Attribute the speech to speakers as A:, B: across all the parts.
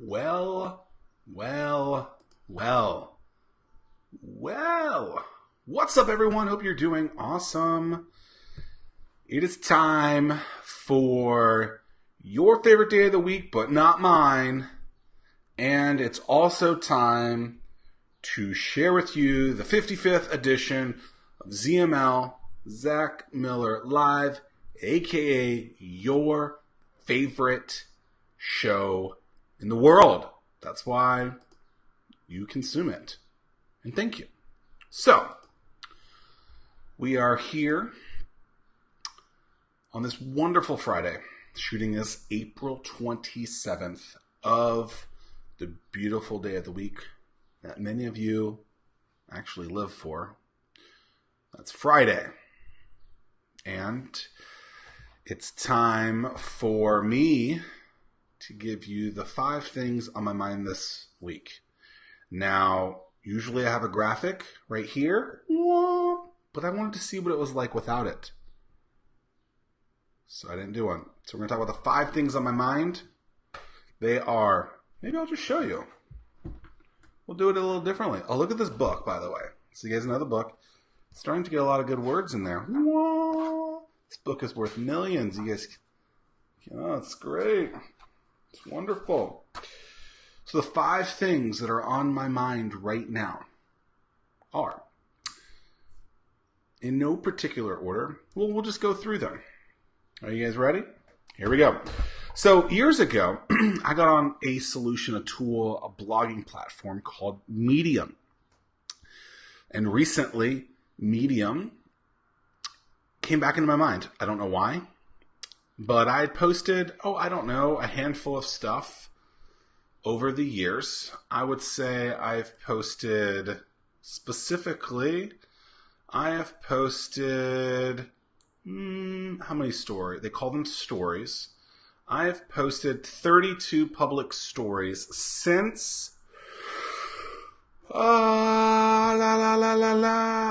A: Well, well, well, well. What's up, everyone? Hope you're doing awesome. It is time for your favorite day of the week, but not mine. And it's also time to share with you the 55th edition of ZML, Zack Miller Live, aka your favorite show in the world. That's why you consume it. And thank you. So, we are here on this wonderful Friday, shooting this April 27th of the beautiful day of the week that many of you actually live for. That's Friday. And it's time for me to give you the 5 things on my mind this week. Now, usually I have a graphic right here, but I wanted to see what it was like without it. So I didn't do one. So we're going to talk about the 5 things on my mind. They are, maybe I'll just show you. We'll do it a little differently. Oh, look at this book, by the way. So you guys know the book. It's starting to get a lot of good words in there. This book is worth millions. You guys, oh, it's great. It's wonderful. So the 5 things that are on my mind right now are, in no particular order, we'll just go through them. Are you guys ready? Here we go. So years ago, I got on a solution, a tool, a blogging platform called Medium. And recently, Medium came back into my mind. I don't know why. But I had posted, a handful of stuff over the years. I would say I've posted, specifically, how many stories? They call them stories. I have posted 32 public stories since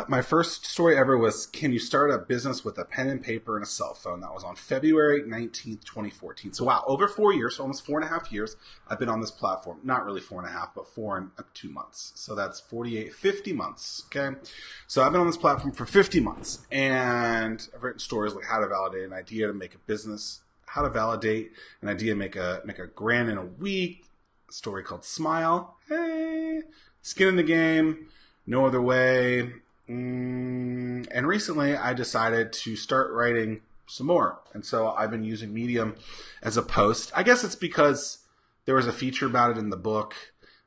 A: my first story ever was, can you start a business with a pen and paper and a cell phone? That was on February 19th, 2014. So wow, over 4 years, so almost 4.5 years, I've been on this platform. Not really 4.5, but 4 and 2 months. So that's 50 months, okay? So I've been on this platform for 50 months, and I've written stories like how to validate an idea to make a business, how to validate an idea, make a grand in a week, a story called Smile, hey, Skin in the Game, No Other Way. And recently I decided to start writing some more. And so I've been using Medium as a post. I guess it's because there was a feature about it in the book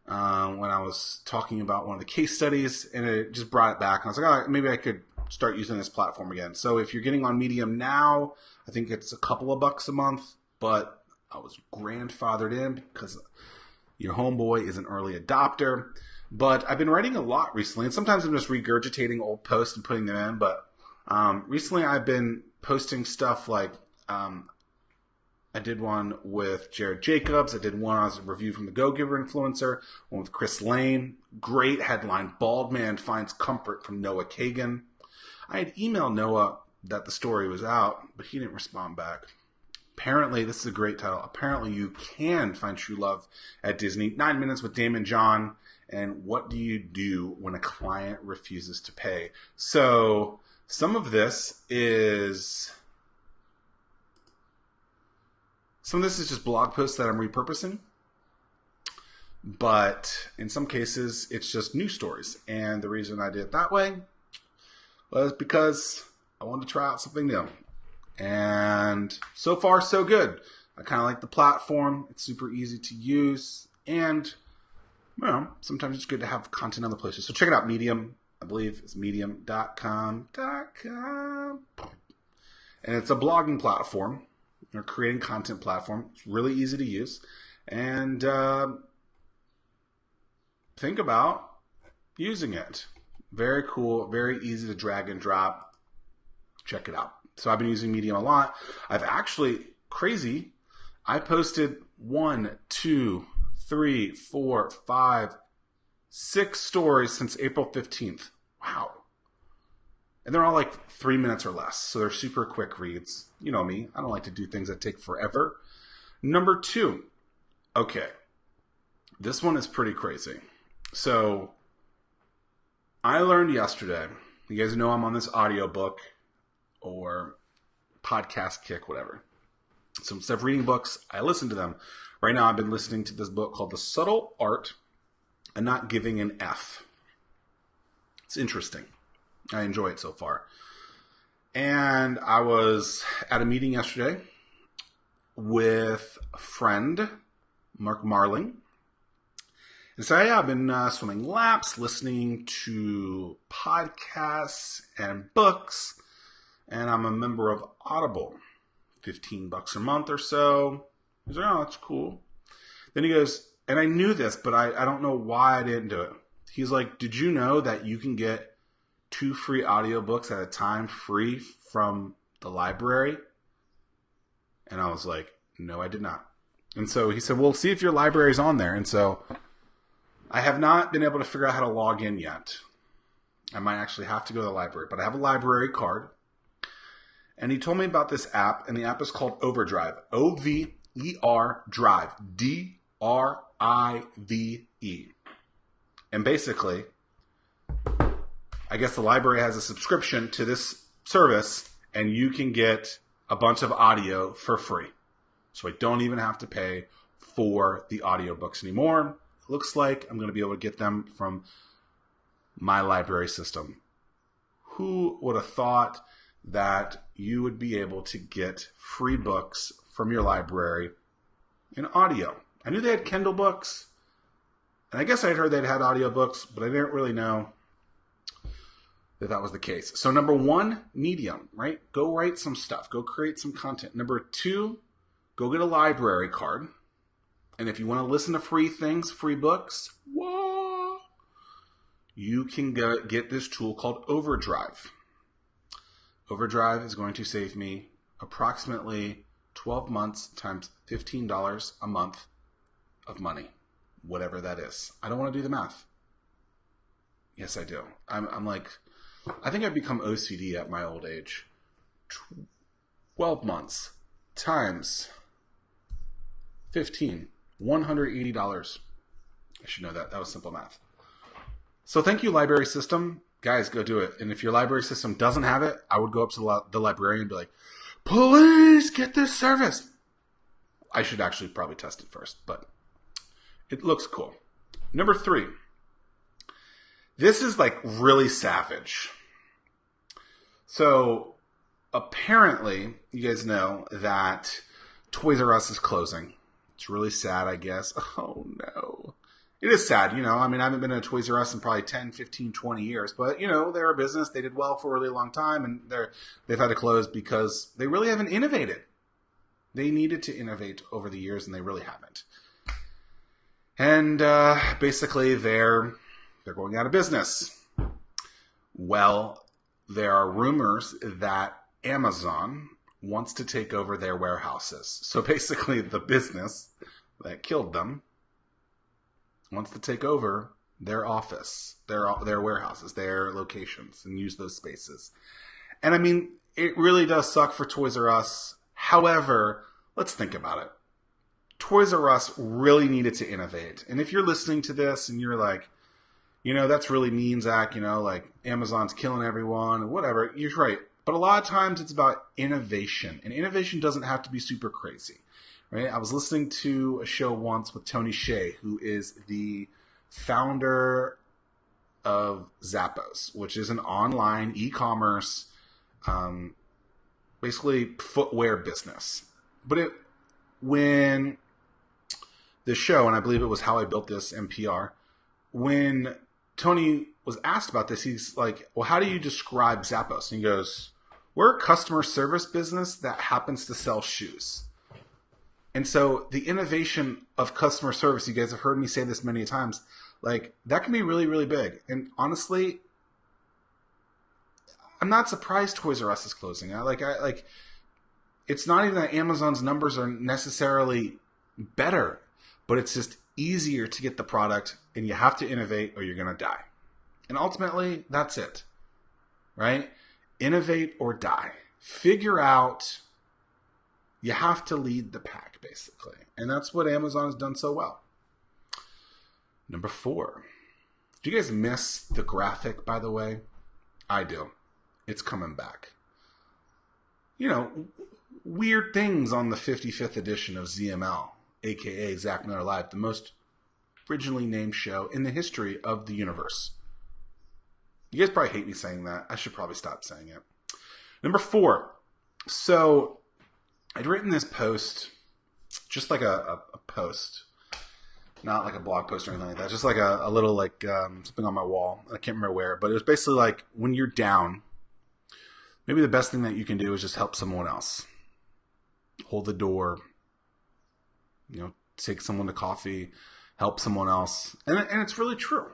A: when I was talking about one of the case studies, and it just brought it back. And I was like, maybe I could start using this platform again. So if you're getting on Medium now, I think it's a couple of bucks a month, but I was grandfathered in because your homeboy is an early adopter. But I've been writing a lot recently, and sometimes I'm just regurgitating old posts and putting them in. But recently I've been posting stuff like I did one with Jared Jacobs. I did one as a review from the Go Giver influencer, one with Chris Lane. Great headline, Bald Man Finds Comfort from Noah Kagan. I had emailed Noah that the story was out, but he didn't respond back. Apparently, this is a great title. Apparently, you can find true love at Disney. 9 Minutes with Damon John. And what do you do when a client refuses to pay? So some of this is just blog posts that I'm repurposing. But in some cases, it's just news stories. And the reason I did it that way was because I wanted to try out something new. And so far, so good. I kind of like the platform. It's super easy to use. And well, sometimes it's good to have content on the places. So check it out. Medium, I believe it's medium.com. And it's a blogging platform. Or creating content platform. It's really easy to use. And think about using it. Very cool. Very easy to drag and drop. Check it out. So I've been using Medium a lot. I've actually, crazy, I posted 1, 2, 3, 4, 5, 6 stories since April 15th. Wow. And they're all like 3 minutes or less. So they're super quick reads. You know me. I don't like to do things that take forever. Number 2. Okay. This one is pretty crazy. So I learned yesterday, you guys know I'm on this audiobook or podcast kick, whatever. So instead of reading books, I listen to them. Right now I've been listening to this book called The Subtle Art of Not Giving an F. It's interesting. I enjoy it so far. And I was at a meeting yesterday with a friend, Mark Marling. And so yeah, I've been swimming laps, listening to podcasts and books, and I'm a member of Audible. $15 a month or so. He's like, oh, that's cool. Then he goes, and I knew this, but I don't know why I didn't do it. He's like, did you know that you can get 2 free audiobooks at a time free from the library? And I was like, no, I did not. And so he said, well, see if your library's on there. And so I have not been able to figure out how to log in yet. I might actually have to go to the library, but I have a library card. And he told me about this app, and the app is called Overdrive. O-V-E-R Drive. D-R-I-V-E. And basically, I guess the library has a subscription to this service, and you can get a bunch of audio for free. So I don't even have to pay for the audiobooks anymore. It looks like I'm going to be able to get them from my library system. Who would have thought that you would be able to get free books from your library in audio? I knew they had Kindle books, and I guess I'd heard they'd had audiobooks, but I didn't really know that was the case. So number 1, Medium, right? Go write some stuff. Go create some content. Number 2, go get a library card. And if you want to listen to free things, free books, whoa, you can get this tool called Overdrive. Overdrive is going to save me approximately 12 months times $15 a month of money, whatever that is. I don't want to do the math. Yes, I do. I'm like, I think I've become OCD at my old age. 12 months times 15, $180. I should know that. That was simple math. So thank you, library system. Guys, go do it. And if your library system doesn't have it, I would go up to the librarian and be like, please get this service. I should actually probably test it first, but it looks cool. Number 3. This is like really savage. So apparently, you guys know that Toys R Us is closing. It's really sad, I guess. Oh no. It is sad, you know. I mean, I haven't been to Toys R Us in probably 10, 15, 20 years. But, you know, they're a business. They did well for a really long time. And they've had to close because they really haven't innovated. They needed to innovate over the years, and they really haven't. And basically, they're going out of business. Well, there are rumors that Amazon wants to take over their warehouses. So basically, the business that killed them wants to take over their office, their warehouses, their locations, and use those spaces. And I mean, it really does suck for Toys R Us. However, let's think about it. Toys R Us really needed to innovate. And if you're listening to this and you're like, you know, that's really mean, Zack, you know, like Amazon's killing everyone or whatever, you're right. But a lot of times it's about innovation. And innovation doesn't have to be super crazy. Right? I was listening to a show once with Tony Hsieh, who is the founder of Zappos, which is an online e-commerce, basically footwear business. But when the show, and I believe it was How I Built This NPR, when Tony was asked about this, he's like, well, how do you describe Zappos? And he goes, we're a customer service business that happens to sell shoes. And so the innovation of customer service, you guys have heard me say this many times, like that can be really, really big. And honestly, I'm not surprised Toys R Us is closing. It's not even that Amazon's numbers are necessarily better, but it's just easier to get the product, and you have to innovate or you're going to die. And ultimately, that's it, right? Innovate or die. Figure out. You have to lead the pack, basically. And that's what Amazon has done so well. Number 4. Do you guys miss the graphic, by the way? I do. It's coming back. You know, weird things on the 55th edition of ZML, aka Zack Miller Live, the most originally named show in the history of the universe. You guys probably hate me saying that. I should probably stop saying it. Number 4. So, I'd written this post, just like a post, not like a blog post or anything like that, just like a little like something on my wall. I can't remember where, but it was basically like when you're down, maybe the best thing that you can do is just help someone else. Hold the door, you know, take someone to coffee, help someone else. And it's really true.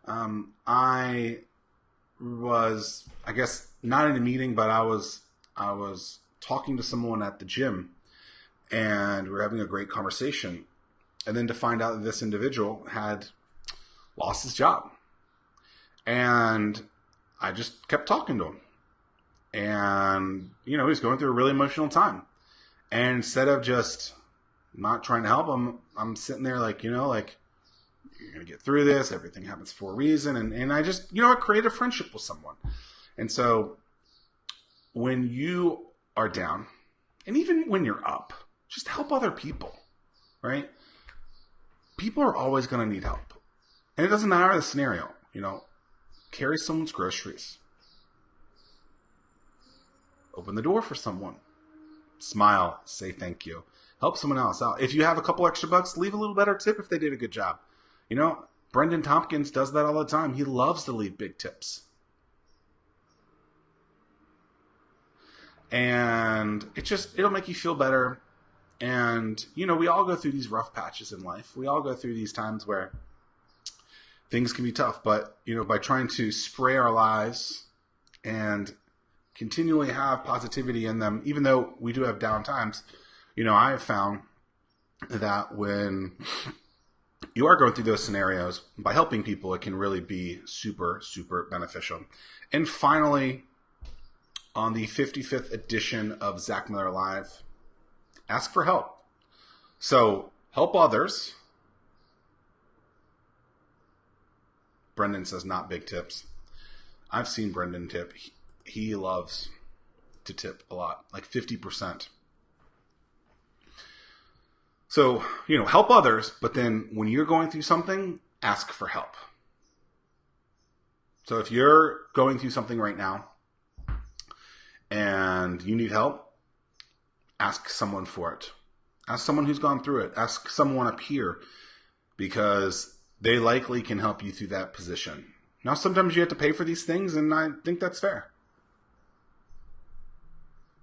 A: I was, I guess, not in a meeting, but I was talking to someone at the gym, and we were having a great conversation. And then to find out that this individual had lost his job. And I just kept talking to him. And, you know, he's going through a really emotional time. And instead of just not trying to help him, I'm sitting there like, you know, like, you're going to get through this. Everything happens for a reason. And I just, you know, I created a friendship with someone. And so when you are down, and even when you're up, just help other people, right? People are always going to need help. And it doesn't matter the scenario, you know, carry someone's groceries. Open the door for someone. Smile, say thank you. Help someone else out. If you have a couple extra bucks, leave a little better tip if they did a good job. You know, Brendan Tompkins does that all the time. He loves to leave big tips. And it'll make you feel better. And, you know, we all go through these rough patches in life. We all go through these times where things can be tough. But, you know, by trying to spray our lives and continually have positivity in them, even though we do have down times, you know, I have found that when you are going through those scenarios, by helping people, it can really be super, super beneficial. And finally, on the 55th edition of Zack Miller Live, ask for help. So, help others. Brendan says not big tips. I've seen Brendan tip. He loves to tip a lot, like 50%. So, you know, help others, but then when you're going through something, ask for help. So if you're going through something right now and you need help, ask someone for it. Ask someone who's gone through it. Ask someone up here, because they likely can help you through that position. Now, sometimes you have to pay for these things, and I think that's fair.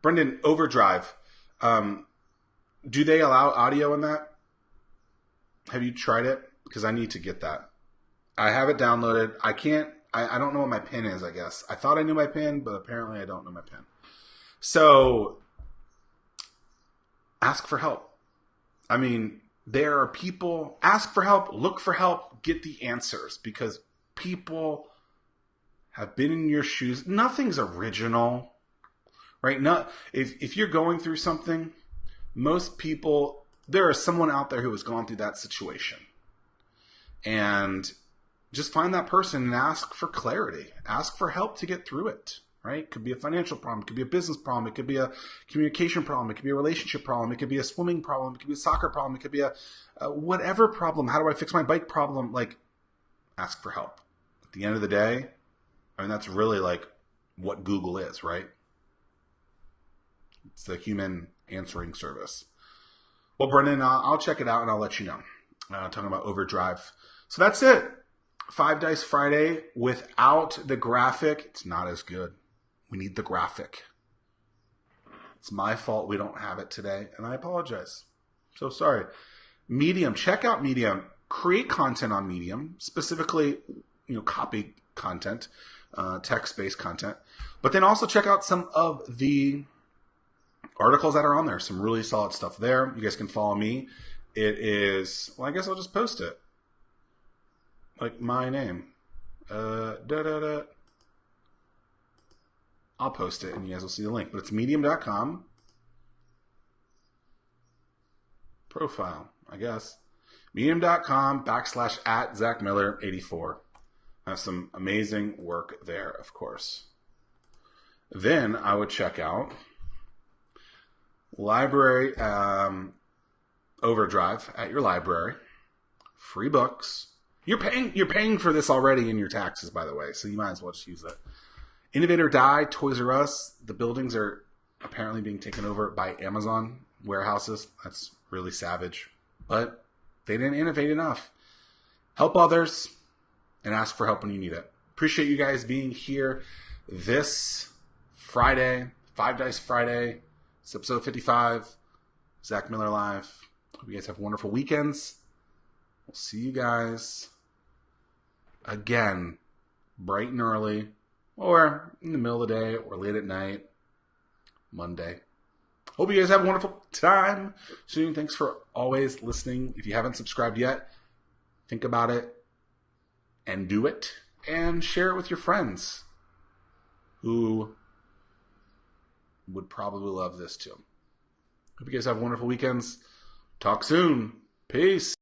A: Brendan, Overdrive. Do they allow audio in that? Have you tried it? Because I need to get that. I have it downloaded. I don't know what my PIN is, I guess. I thought I knew my PIN, but apparently I don't know my PIN. So, ask for help. I mean, there are people, ask for help, look for help, get the answers, because people have been in your shoes. Nothing's original, right? If you're going through something, most people, there is someone out there who has gone through that situation. And just find that person and ask for clarity. Ask for help to get through it, right? It could be a financial problem. It could be a business problem. It could be a communication problem. It could be a relationship problem. It could be a swimming problem. It could be a soccer problem. It could be a whatever problem. How do I fix my bike problem? Like, ask for help. At the end of the day, I mean, that's really like what Google is, right? It's the human answering service. Well, Brendan, I'll check it out and I'll let you know. Talking about Overdrive. So that's it. 5 Dice Friday without the graphic. It's not as good. We need the graphic. It's my fault we don't have it today, and I apologize. So sorry. Medium. Check out Medium. Create content on Medium, specifically, copy content, text-based content. But then also check out some of the articles that are on there. Some really solid stuff there. You guys can follow me. It is, I guess I'll just post it. Like my name. I'll post it and you guys will see the link. But it's medium.com. Profile, I guess. Medium.com/@ZackMiller84. Have some amazing work there, of course. Then I would check out Library Overdrive at your library. Free books. You're paying for this already in your taxes, by the way, so you might as well just use it. Innovate or Die, Toys R Us. The buildings are apparently being taken over by Amazon warehouses. That's really savage. But they didn't innovate enough. Help others and ask for help when you need it. Appreciate you guys being here this Friday, 5 Dice Friday. It's episode 55. Zack Miller Live. Hope you guys have wonderful weekends. We'll see you guys again bright and early, or in the middle of the day, or late at night, Monday. Hope you guys have a wonderful time soon. Thanks for always listening. If you haven't subscribed yet, think about it and do it, and share it with your friends who would probably love this too. Hope you guys have wonderful weekends. Talk soon. Peace.